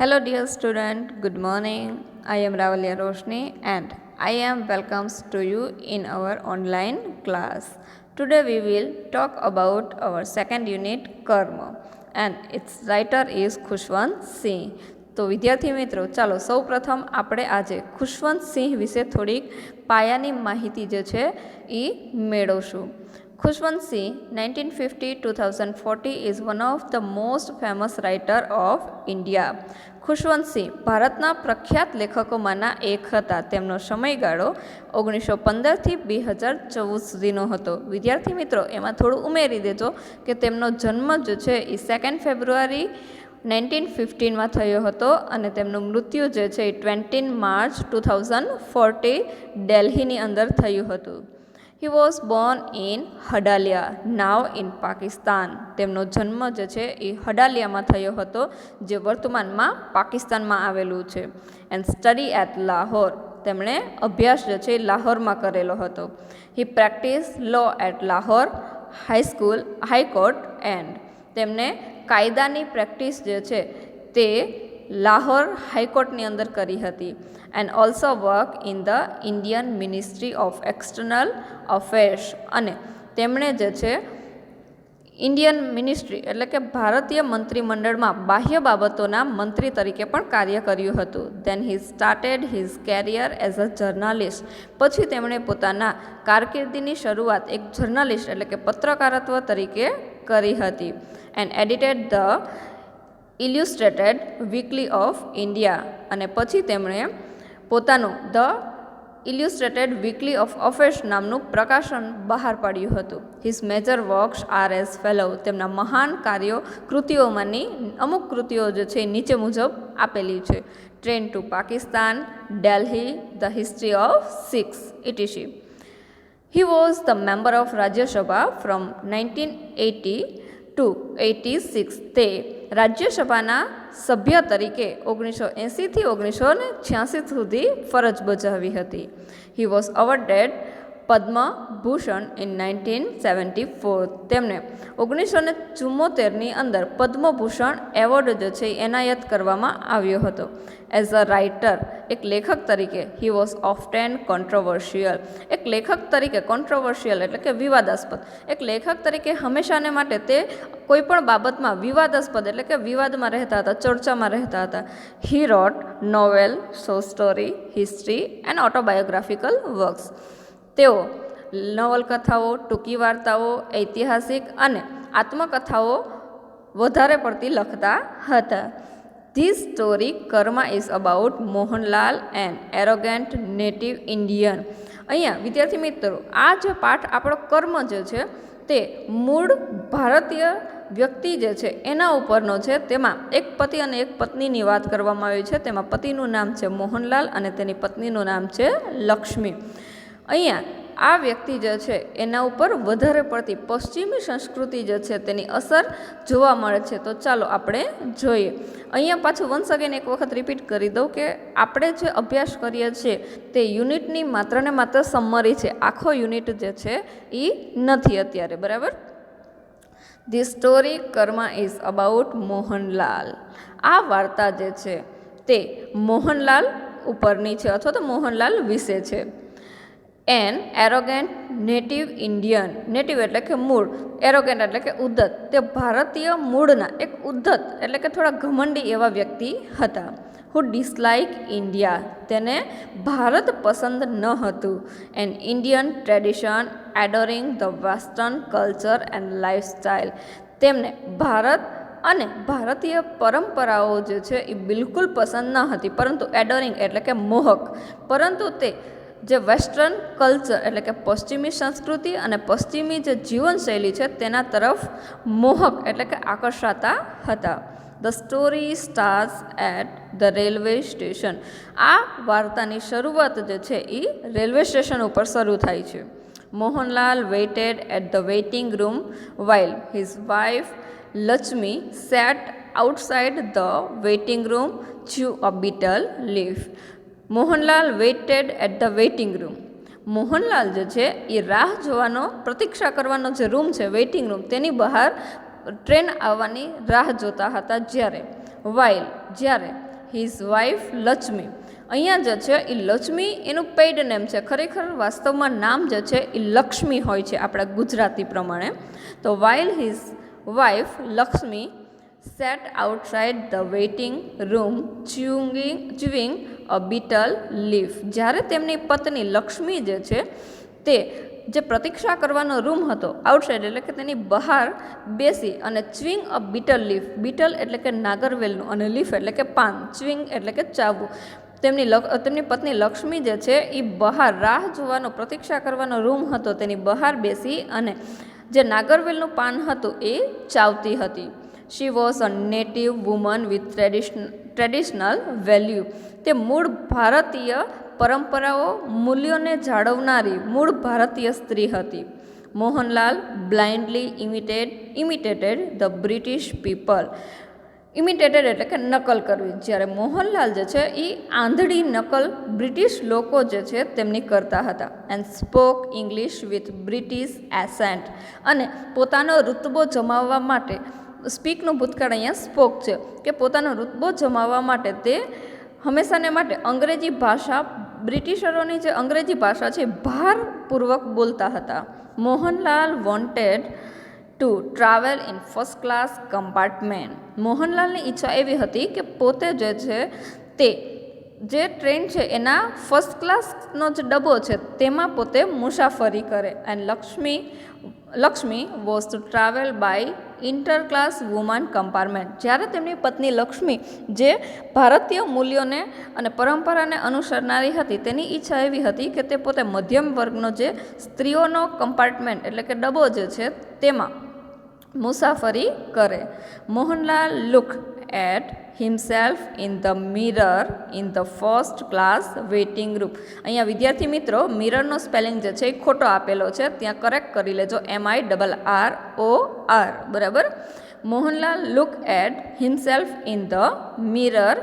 Hello dear student, good morning. I am Ravalia Roshni and I am welcomes to you in our online class. Today we will talk about our second unit Karma and its writer is Khushwant Singh. તો વિદ્યાર્થી મિત્રો ચાલો સૌ પ્રથમ આપણે આજે ખુશવંત સિંહ વિશે થોડીક પાયાની માહિતી જે છે એ મેળવશું. Khushwant Singh, 1950-2040 is one of the most famous writer of India. Khushwant સિંહ ભારતના પ્રખ્યાત લેખકોમાંના એક હતા. તેમનો સમયગાળો 1915થી 2014 સુધીનો હતો. વિદ્યાર્થી મિત્રો એમાં થોડું ઉમેરી દેજો કે તેમનો જન્મ જે છે એ 2 ફેબ્રુઆરી 1915માં થયો હતો અને તેમનું મૃત્યુ જે છે એ 20 માર્ચ 2040 દિલ્હીની અંદર થયું હતું. He was born in Hadalia, now in Pakistan. તેમનો જન્મ જે છે એ હડાલિયામાં થયો હતો જે વર્તમાનમાં પાકિસ્તાનમાં આવેલું છે. And study at Lahore. તેમણે અભ્યાસ જે છે લાહોરમાં કરેલો હતો. He practiced law at Lahore High School, High Court and તેમને કાયદાની પ્રેક્ટિસ જે છે તે લાહોર હાઈકોર્ટની અંદર કરી હતી. And also work in the Indian ministry of external affairs અને તેમણે જે છે ઇન્ડિયન મિનિસ્ટ્રી એટલે કે ભારતીય મંત્રીમંડળમાં બાહ્ય બાબતોના મંત્રી તરીકે પણ કાર્ય કર્યું હતું. Then he started his career as a journalist. પછી તેમણે પોતાના કારકિર્દીની શરૂઆત એક જર્નાલિસ્ટ એટલે કે પત્રકારત્વ તરીકે કરી હતી. And edited the illustrated weekly of India અને પછી તેમણે પોતાનું the illustrated weekly of affairs નામનું પ્રકાશન બહાર પાડ્યું હતું. His major works are as follow. તેમના મહાન કાર્યો કૃતિઓમાંની અમુક કૃતિઓ જે છે નીચે મુજબ આપેલી છે. Train to Pakistan, Delhi, the history of six etc. He was the member of Rajya Sabha from 1980 to 86. તે રાજ્યસભાના સભ્ય તરીકે 1980થી 1986 સુધી ફરજ બજાવી હતી. He was awarded Padma Bhushan in 1974. તેમને 1974ની અંદર પદ્મભૂષણ એવોર્ડ જે છે એનાયત કરવામાં આવ્યો હતો. એઝ અ રાઇટર એક લેખક તરીકે હી વોઝ ઓફટેન કોન્ટ્રોવર્શિયલ. એક લેખક તરીકે કોન્ટ્રોવર્શિયલ એટલે કે વિવાદાસ્પદ. એક લેખક તરીકે હંમેશાને માટે તે કોઈ પણ બાબતમાં વિવાદાસ્પદ એટલે કે વિવાદમાં રહેતા હતા, ચર્ચામાં રહેતા હતા. He wrote novel, short story, history and autobiographical works. તેઓ નવલકથાઓ, ટૂંકી વાર્તાઓ, ઐતિહાસિક અને આત્મકથાઓ વધારે પડતી લખતા હતા. This story Karma is about Mohanlal and arrogant native Indian. અહીંયા વિદ્યાર્થી મિત્રો આ જે પાઠ આપણો કર્મ જે છે તે મૂળ ભારતીય વ્યક્તિ જે છે એના ઉપરનો છે. તેમાં એક પતિ અને એક પત્નીની વાત કરવામાં આવી છે. તેમાં પતિનું નામ છે મોહનલાલ અને તેની પત્નીનું નામ છે લક્ષ્મી. અહીંયા આ વ્યક્તિ જે છે એના ઉપર વધારે પડતી પશ્ચિમી સંસ્કૃતિ જે છે તેની અસર જોવા મળે છે. તો ચાલો આપણે જોઈએ. અહીંયા પાછું વન્સ અગેન એક વખત રિપીટ કરી દઉં કે આપણે જે અભ્યાસ કરીએ છીએ તે યુનિટની માત્ર ને માત્ર સમરી છે. આખો યુનિટ જે છે એ નથી અત્યારે, બરાબર. The story Karma is about Mohanlal. આ વાર્તા જે છે તે મોહનલાલ ઉપરની છે અથવા તો મોહનલાલ વિશે છે. An arrogant native Indian. Native એટલે કે મૂળ, એરોગેન્ટ એટલે કે ઉદ્ધત. તે ભારતીય મૂળના એક ઉદ્ધત એટલે કે થોડા ઘમંડી એવા વ્યક્તિ હતા. Who dislike India. તેને ભારત પસંદ ન હતું. An Indian tradition adoring the western culture and lifestyle. તેમને ભારત અને ભારતીય પરંપરાઓ જે છે એ બિલકુલ પસંદ ન હતી, પરંતુ એડોરિંગ એટલે કે મોહક, પરંતુ તે જે વેસ્ટર્ન કલ્ચર એટલે કે પશ્ચિમી સંસ્કૃતિ અને પશ્ચિમી જે જીવનશૈલી છે તેના તરફ મોહક એટલે કે આકર્ષાતા હતા. The story starts at the railway station. આ વાર્તાની શરૂઆત જે છે એ રેલવે સ્ટેશન ઉપર શરૂ થાય છે. Mohanlal waited at the waiting room while his wife Lakshmi sat outside the waiting room chew a betel leaf. Mohanlal waited at the waiting room. Mohanlal જે છે એ રાહ જોવાનો, પ્રતીક્ષા કરવાનો જે રૂમ છે વેઇટિંગ રૂમ, તેની બહાર ટ્રેન આવવાની રાહ જોતા હતા. જ્યારે જ્યારે હિઝ વાઇફ લક્ષ્મી. અહીંયા જે છે એ લક્ષ્મી એનું પેઇડ નેમ છે, ખરેખર વાસ્તવમાં નામ જે છે એ લક્ષ્મી હોય છે આપણા ગુજરાતી પ્રમાણે. તો while his wife Lakshmi sat outside the waiting room chewing a betel leaf. જ્યારે તેમની પત્ની લક્ષ્મી જે છે તે જે પ્રતીક્ષા કરવાનો રૂમ હતો આઉટસાઇડ એટલે કે તેની બહાર બેસી અને ચ્વિંગ અ બીટલ લીફ, બીટલ એટલે કે નાગરવેલનું અને લીફ એટલે કે પાન, ચ્વિંગ એટલે કે ચાવવું. તેમની પત્ની લક્ષ્મી જે છે એ બહાર રાહ જોવાનો પ્રતીક્ષા કરવાનો રૂમ હતો તેની બહાર બેસી અને જે નાગરવેલનું પાન હતું એ ચાવતી હતી. She was a native woman with traditional value. તે મૂળ ભારતીય પરંપરાઓ મૂલ્યોને જાળવનારી મૂળ ભારતીય સ્ત્રી હતી. Mohanlal blindly imitated the British people. Imitated એટલે કે નકલ કરવી. જ્યારે મોહનલાલ જે છે એ આંધળી નકલ બ્રિટિશ લોકો જે છે તેમની કરતા હતા. And spoke English with British ascent. અને પોતાનો રૂતબો જમાવવા માટે, સ્પીકનું ભૂતકાળ અહીંયા સ્પોક છે કે પોતાનો રૂતબો જમાવવા માટે તે હંમેશાને માટે અંગ્રેજી ભાષા, બ્રિટિશરોની જે અંગ્રેજી ભાષા છે ભારપૂર્વક બોલતા હતા. Mohanlal wanted to travel in first class compartment. મોહનલાલની ઈચ્છા એવી હતી કે પોતે જે છે તે જે ટ્રેન છે એના ફર્સ્ટ ક્લાસનો જે ડબ્બો છે તેમાં પોતે મુસાફરી કરે. And Lakshmi was to travel by inter class woman compartment. જ્યારે તેમની પત્ની લક્ષ્મી જે ભારતીય મૂલ્યોને અને પરંપરાને અનુસરનારી હતી તેની ઈચ્છા એવી હતી કે તે પોતે મધ્યમ વર્ગનો જે સ્ત્રીઓનો કમ્પાર્ટમેન્ટ એટલે કે ડબ્બો જે છે તેમાં મુસાફરી કરે. Mohanlal look at himself in the mirror in the first class waiting room. અહીંયા વિદ્યાર્થી મિત્રો મિરરનો સ્પેલિંગ જે છે એ ખોટો આપેલો છે, ત્યાં કરેક્ટ કરી લેજો, MIRROR, બરાબર. Mohanlal look at himself in the mirror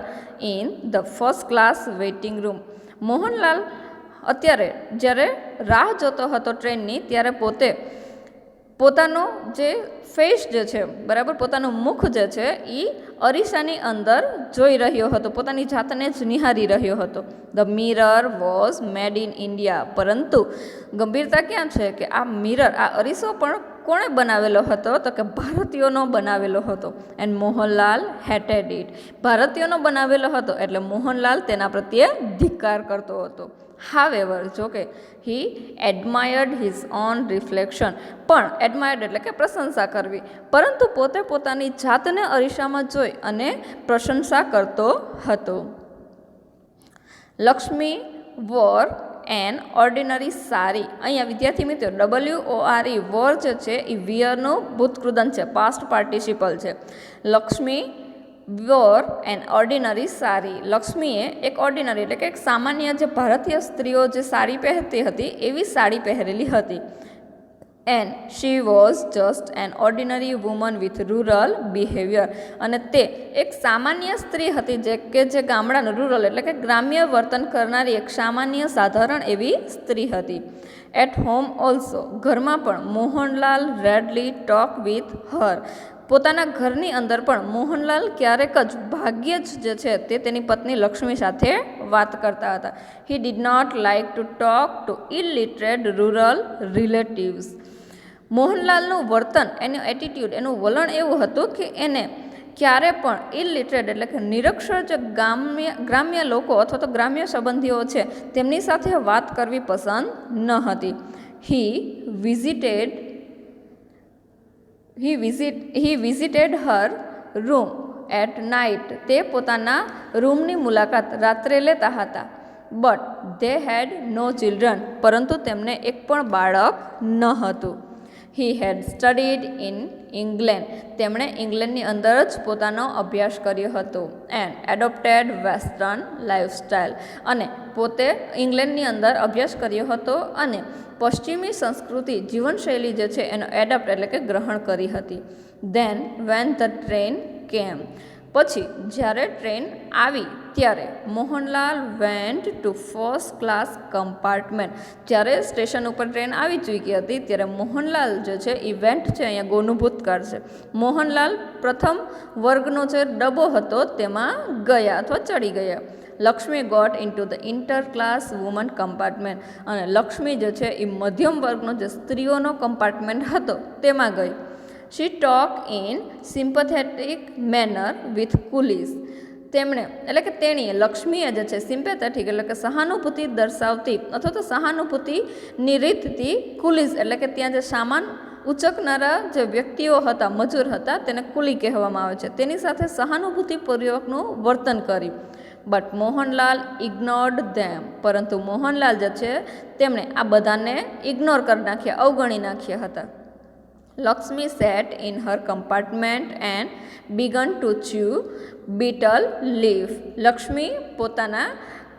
in the first class waiting room. Mohanlal અત્યારે જ્યારે રાહ જોતો હતો ટ્રેનની ત્યારે પોતાનો જે ફેસ જે છે બરાબર, પોતાનું મુખ જે છે એ અરીસાની અંદર જોઈ રહ્યો હતો, પોતાની જાતને જ નિહારી રહ્યો હતો. The mirror was made in India. પરંતુ ગંભીરતા ક્યાં છે કે આ મિરર, આ અરીસો પણ કોણે બનાવેલો હતો તો કે ભારતીયોનો બનાવેલો હતો. And Mohanlal hated it. ભારતીયોનો બનાવેલો હતો એટલે મોહનલાલ તેના પ્રત્યે ધિક્કાર કરતો હતો. હાવેવર, જોકે હી એડમાયર્ડ હિઝ ઓન રિફ્લેક્શન. પણ એડમાયર્ડ એટલે કે પ્રશંસા કરવી, પરંતુ પોતે પોતાની જાતને અરીસામાં જોઈ અને પ્રશંસા કરતો હતો. લક્ષ્મી વોર એન ઓર્ડિનરી સારી. અહીંયા વિદ્યાર્થી મિત્રો WORE વોર જે છે એ વિયરનું ભૂતકૃદંત છે, પાસ્ટ પાર્ટિસિપલ છે. લક્ષ્મી વોર એન ઓર્ડિનરી સારી. લક્ષ્મીએ એક ઓર્ડિનરી એટલે કે એક સામાન્ય જે ભારતીય સ્ત્રીઓ જે સાડી પહેરતી હતી એવી સાડી પહેરેલી હતી. And she was just an ordinary woman with rural behaviour. અને તે એક સામાન્ય સ્ત્રી હતી જે ગામડાનું રૂરલ એટલે કે ગ્રામ્ય વર્તન કરનારી એક સામાન્ય સાધારણ એવી સ્ત્રી હતી. એટ હોમ ઓલ્સો, ઘરમાં પણ Mohanlal Ridley talk with her. પોતાના ઘરની અંદર પણ મોહનલાલ ક્યારેક જ ભાગ્યે જ જે છે તે તેની પત્ની લક્ષ્મી સાથે વાત કરતા હતા. He did not like to talk to illiterate rural relatives. મોહનલાલનું વર્તન, એનું એટીટ્યૂડ, એનું વલણ એવું હતું કે એને ક્યારે પણ ઇલિટરેટ એટલે કે નિરક્ષર જે ગ્રામ્ય લોકો અથવા તો ગ્રામ્ય સંબંધીઓ છે તેમની સાથે વાત કરવી પસંદ ન હતી. He visited her room at night. તે પોતાના રૂમની મુલાકાત રાત્રે લેતા હતા. But they had no children. પરંતુ તેમને એક પણ બાળક ન હતું. He had studied in England. તેમણે ઇંગ્લેન્ડની અંદર જ પોતાનો અભ્યાસ કર્યો હતો. And adopted western lifestyle. અને પોતે ઇંગ્લેન્ડની અંદર અભ્યાસ કર્યો હતો અને પશ્ચિમી સંસ્કૃતિ જીવનશૈલી જે છે એનો એડપ્ટ એટલે કે ગ્રહણ કરી હતી. ધેન વેન ધ ટ્રેન કેમ. પછી જ્યારે ટ્રેન આવી ત્યારે Mohanlal went to first class compartment. જ્યારે સ્ટેશન ઉપર ટ્રેન આવી ચૂકી હતી ત્યારે મોહનલાલ જે છે એ વેન્ટ છે અહીંયા ગોનું ભૂતકાળ છે. મોહનલાલ પ્રથમ વર્ગનો જે ડબ્બો હતો તેમાં ગયા અથવા ચડી ગયા. Lakshmi got into the inter class woman compartment. અને લક્ષ્મી જે છે એ મધ્યમ વર્ગનો જે સ્ત્રીઓનો કમ્પાર્ટમેન્ટ હતો તેમાં ગઈ. શી ટોક ઇન સિમ્પથેટિક મેનર વિથ કુલીસ. તેમણે એટલે કે તેણીએ લક્ષ્મીએ જે છે સિમ્પેથેટિક એટલે કે સહાનુભૂતિ દર્શાવતી અથવા તો સહાનુભૂતિની રીતથી કુલીસ એટલે કે ત્યાં જે સામાન ઉચકનારા જે વ્યક્તિઓ હતા, મજૂર હતા, તેને કુલી કહેવામાં આવે છે, તેની સાથે સહાનુભૂતિપૂર્વકનું વર્તન કર્યું. બટ મોહનલાલ ઇગ્નોર્ડ ધેમ. પરંતુ મોહનલાલ જે છે તેમણે આ બધાને ઇગ્નોર કરી નાખ્યા, અવગણી નાખ્યા હતા. Lakshmi sat in her compartment and began to chew betel leaf. Lakshmi પોતાના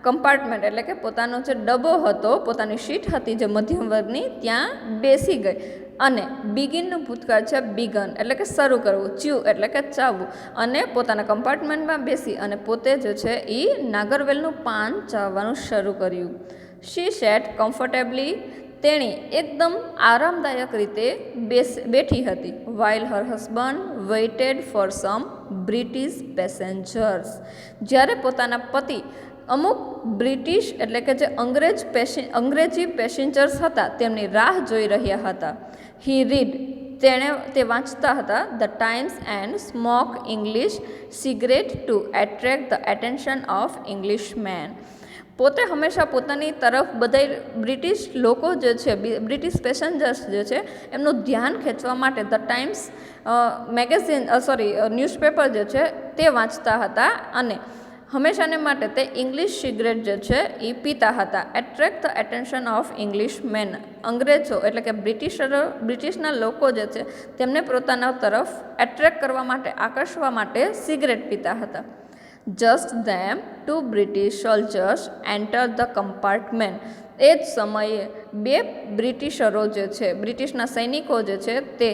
કમ્પાર્ટમેન્ટ એટલે કે પોતાનો જે ડબ્બો હતો, પોતાની સીટ હતી જે મધ્યમ વર્ગની, ત્યાં બેસી ગઈ. અને બિગિનનું ભૂતકાળ છે બિગન એટલે કે શરૂ કરવું, ચ્યુ એટલે કે ચાવવું, અને પોતાના કમ્પાર્ટમેન્ટમાં બેસી અને પોતે જે છે એ નાગરવેલનું પાન ચાવવાનું શરૂ કર્યું. શી સેટ કમ્ફર્ટેબલી. તેણી એકદમ આરામદાયક રીતે બેઠી હતી. While Har husband weighted for some British passengers. જ્યારે પોતાના પતિ અમુક બ્રિટિશ એટલે કે જે અંગ્રેજી પેસેન્જર્સ હતા તેમની રાહ જોઈ રહ્યા હતા. He read. તે વાંચતા હતા the Times and smoke English cigarette to attract the attention of English men. પોતે હંમેશા પોતાની તરફ બધા બ્રિટિશ લોકો જે છે, બ્રિટિશ પેસેન્જર્સ જે છે એમનું ધ્યાન ખેંચવા માટે ધ ટાઈમ્સ મેગેઝિન ન્યૂઝપેપર જે છે તે વાંચતા હતા અને હંમેશાને માટે તે ઇંગ્લિશ સિગરેટ જે છે એ પીતા હતા. Attract the attention of English men. અંગ્રેજો એટલે કે બ્રિટિશના લોકો જે છે તેમને પોતાના તરફ એટ્રેક્ટ કરવા માટે, આકર્ષવા માટે સિગરેટ પીતા હતા. Just then to British soldiers enter the compartment. એ જ સમયે બે બ્રિટિશરો જે છે, બ્રિટિશના સૈનિકો જે છે તે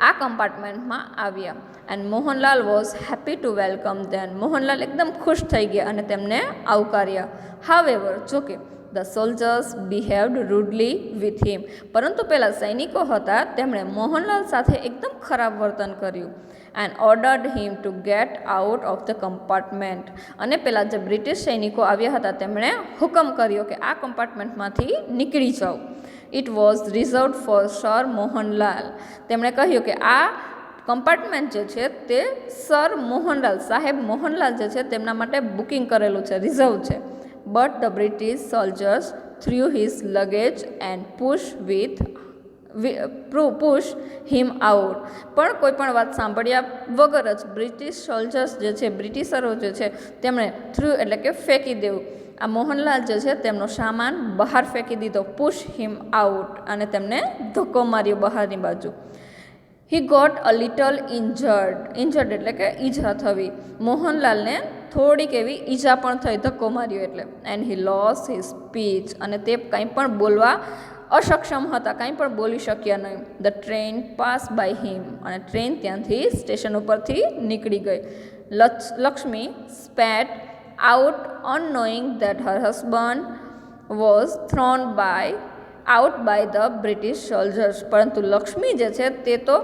આ કમ્પાર્ટમેન્ટમાં આવ્યા. And Mohanlal was happy to welcome them. Mohanlal એકદમ ખુશ થઈ ગયા અને તેમને આવકાર્યા. હાવેવર, જોકે the soldiers behaved rudely with him. પરંતુ પેલા સૈનિકો હતા તેમણે મોહનલાલ સાથે એકદમ ખરાબ વર્તન કર્યું. And ordered him to get out of the compartment. અને પેલા જે બ્રિટિશ સૈનિકો આવ્યા હતા તેમણે હુકમ કર્યો કે આ કમ્પાર્ટમેન્ટમાંથી નીકળી જાઓ. It was reserved for sir Mohanlal. તેમણે કહ્યું કે આ કમ્પાર્ટમેન્ટ જે છે તે સર મોહનલાલ, સાહેબ મોહનલાલ જે છે તેમના માટે બુકિંગ કરેલું છે, રિઝર્વ છે. But the British soldiers through his luggage and push him out. પણ કોઈ પણ વાત સાંભળ્યા વગર જ બ્રિટિશ સોલ્જર્સ જે છે, બ્રિટિશરો જે છે તેમણે થ્રુ એટલે કે ફેંકી દેવું, આ મોહનલાલ જે છે તેમનો સામાન બહાર ફેંકી દીધો. પુશ હિમ આઉટ અને તેમને ધક્કો માર્યો બહારની બાજુ. He got a little injured એટલે કે ઈજા થવી. મોહનલાલને થોડીક એવી ઈજા પણ થઈ, ધક્કો માર્યો એટલે. And he loss his speech. અને તે કંઈ પણ બોલવા અસક્ષમ હતા, કંઈ પણ બોલી શક્યા નહીં. The train pass by him. અને ટ્રેન ત્યાંથી સ્ટેશન ઉપરથી નીકળી ગઈ. Lakshmi spat out unknowing that her husband was thrown out by the British soldiers. પરંતુ લક્ષ્મી જે છે તે તો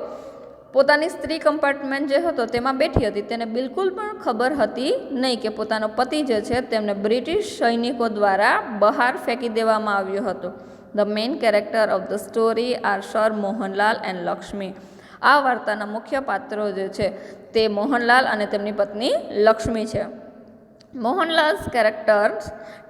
પોતાની સ્ત્રી કમ્પાર્ટમેન્ટ જે હતો તેમાં બેઠી હતી. તેને બિલકુલ પણ ખબર હતી નહીં કે પોતાનો પતિ જે છે તેમને બ્રિટિશ સૈનિકો દ્વારા બહાર ફેંકી દેવામાં આવ્યો હતો. The main character of the story are sir Mohanlal and Lakshmi. આ વાર્તાના મુખ્ય પાત્રો જે છે તે મોહનલાલ અને તેમની પત્ની લક્ષ્મી છે. Mohanlal's characters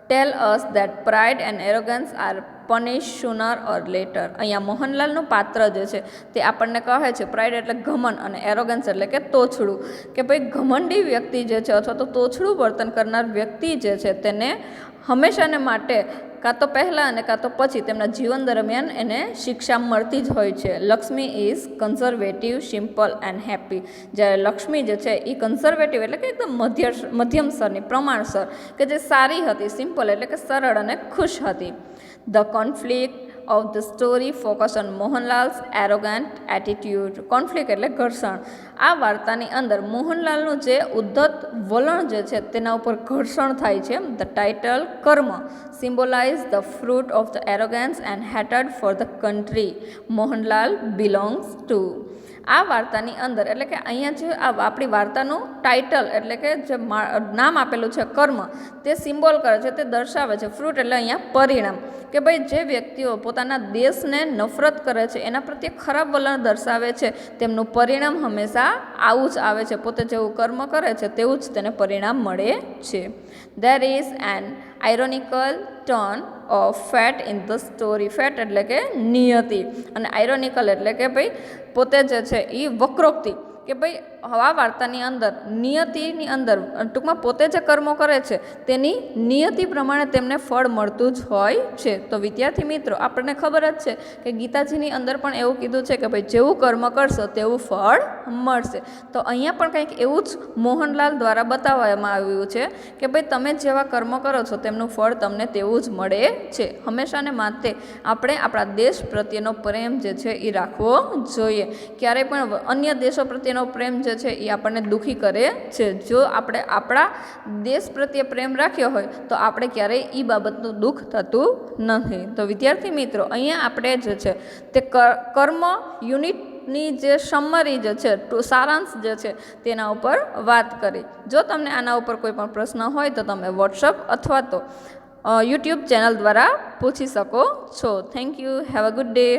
tell us that pride and arrogance are punish sooner or later. અહીંયા મોહનલાલનું પાત્ર જે છે તે આપણને કહે છે, પ્રાઇડ એટલે ઘમંડ અને એરોગન્સ એટલે કે તોછડું, કે ભાઈ ઘમંડી વ્યક્તિ જે છે અથવા તો તોછડું વર્તન કરનાર વ્યક્તિ જે છે તેને હંમેશાને માટે કાં તો પહેલાં અને કાં તો પછી તેમના જીવન દરમિયાન એને શિક્ષા મળતી જ હોય છે. Lakshmi is conservative, simple and happy. જ્યારે લક્ષ્મી જે છે એ કન્ઝર્વેટિવ એટલે કે એકદમ મધ્યમ સ્તરની, પ્રમાણસર, કે જે સારી હતી, સિમ્પલ એટલે કે સરળ અને ખુશ હતી. The conflict of the story focus on Mohanlal's arrogant attitude. Conflict એટલે ઘર્ષણ. આ વાર્તાની અંદર મોહનલાલનું જે ઉદ્ધત વલણ જે છે તેના ઉપર ઘર્ષણ થાય છે. The title કર્મ symbolize the fruit of the arrogance and hatred for the country Mohanlal belongs to. આ વાર્તાની અંદર એટલે કે અહીંયા જે આપણી વાર્તાનું ટાઇટલ એટલે કે જે નામ આપેલું છે કર્મ તે સિમ્બોલ કરે છે, તે દર્શાવે છે. ફ્રૂટ એટલે અહીંયા પરિણામ, કે ભાઈ જે વ્યક્તિઓ પોતાના દેશને નફરત કરે છે, એના પ્રત્યે ખરાબ વલણ દર્શાવે છે, તેમનું પરિણામ હંમેશા આવું જ આવે છે. પોતે જેવું કર્મ કરે છે તેવું જ તેને પરિણામ મળે છે. There is an ironical turn of fate in the story. Fate એટલે કે નિયતિ, અને આયરોનિકલ એટલે કે ભાઈ પોતે જે છે એ વક્રોક્તિ, કે ભાઈ આ વાર્તાની અંદર નિયતિની અંદર ટૂંકમાં પોતે જે કર્મો કરે છે તેની નિયતિ પ્રમાણે તેમને ફળ મળતું જ હોય છે. તો વિદ્યાર્થી મિત્રો, આપણને ખબર જ છે કે ગીતાજીની અંદર પણ એવું કીધું છે કે ભાઈ જેવું કર્મ કરશો તેવું ફળ મળશે. તો અહીંયા પણ કંઈક એવું જ મોહનલાલ દ્વારા બતાવવામાં આવ્યું છે કે ભાઈ તમે જેવા કર્મ કરો છો તેમનું ફળ તમને તેવું જ મળે છે. હંમેશાને માટે આપણે આપણા દેશ પ્રત્યેનો પ્રેમ જે છે એ રાખવો જોઈએ. ક્યારેય પણ અન્ય દેશો પ્રત્યેનો પ્રેમ જે છે એ આપણને દુઃખી કરે છે. જો આપણે આપણા દેશ પ્રત્યે પ્રેમ રાખ્યો હોય તો આપણે ક્યારેય એ બાબતનું દુઃખ થતું નથી. તો વિદ્યાર્થી મિત્રો, અહીંયા આપણે જે છે તે કર્મ યુનિટની જે સમરી જે છે, સારાંશ જે છે તેના ઉપર વાત કરી. જો તમને આના ઉપર કોઈ પણ પ્રશ્ન હોય તો તમે વોટ્સઅપ અથવા તો યુટ્યુબ ચેનલ દ્વારા પૂછી શકો છો. Thank you. Have a good day.